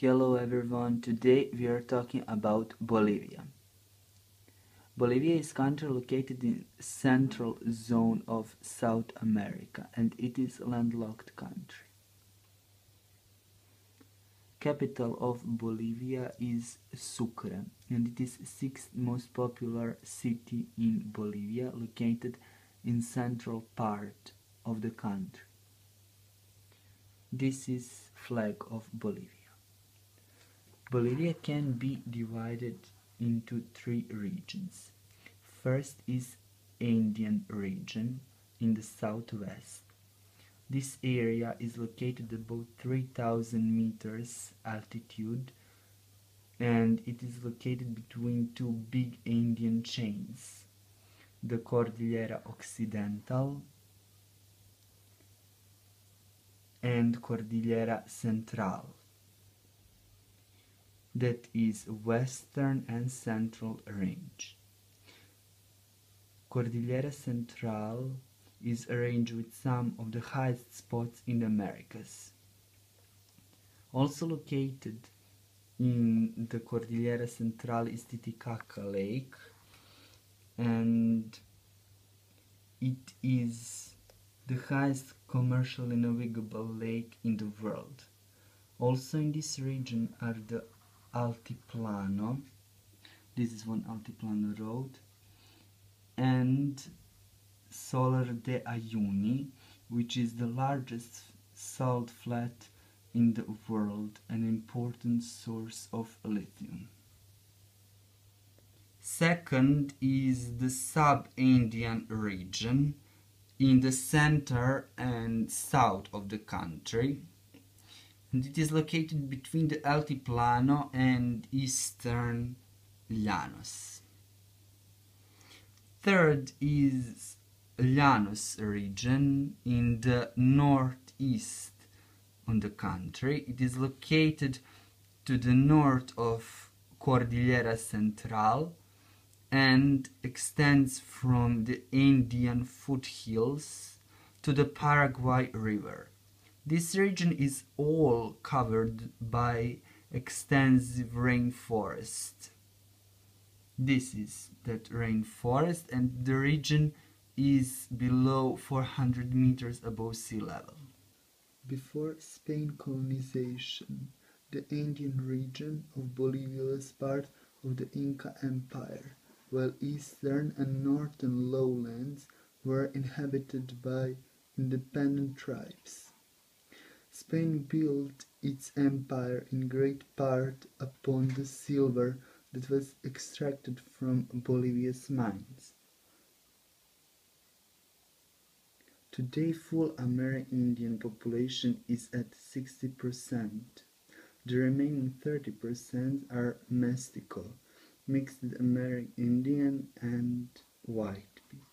Hello everyone, today we are talking about Bolivia. Bolivia is a country located in central zone of South America and it is a landlocked country. Capital of Bolivia is Sucre and it is the sixth most popular city in Bolivia, located in central part of the country. This is flag of Bolivia. Bolivia can be divided into three regions. First is Andean region in the southwest. This area is located above 3,000 meters altitude and it is located between two big Andean chains, the Cordillera Occidental and Cordillera Central. That is western and central range. Cordillera Central is a range with some of the highest spots in the Americas. Also located in the Cordillera Central is Titicaca Lake, and it is the highest commercially navigable lake in the world. Also in this region are the Altiplano. This is one Altiplano road, and Solar de Uyuni, which is the largest salt flat in the world, an important source of lithium. Second is the sub-Andean region in the center and south of the country, and it is located between the Altiplano and eastern Llanos. Third is Llanos region in the northeast of the country. It is located to the north of Cordillera Central and extends from the Andean foothills to the Paraguay River. This region is all covered by extensive rainforest. This is that rainforest, and the region is below 400 meters above sea level. Before Spain colonization, the Andean region of Bolivia was part of the Inca Empire, while eastern and northern lowlands were inhabited by independent tribes. Spain built its empire in great part upon the silver that was extracted from Bolivia's mines. Today, full Amerindian population is at 60%. The remaining 30% are mestizo, mixed Amerindian and white people.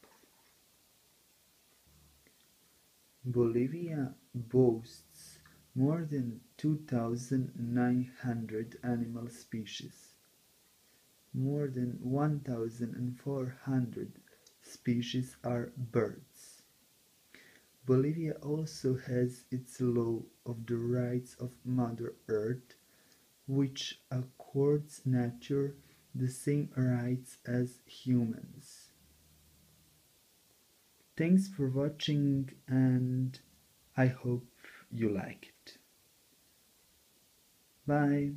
Bolivia boasts more than 2,900 animal species. More than 1,400 species are birds. Bolivia also has its law of the rights of Mother Earth, which accords nature the same rights as humans. Thanks for watching, and I hope you like it. Bye.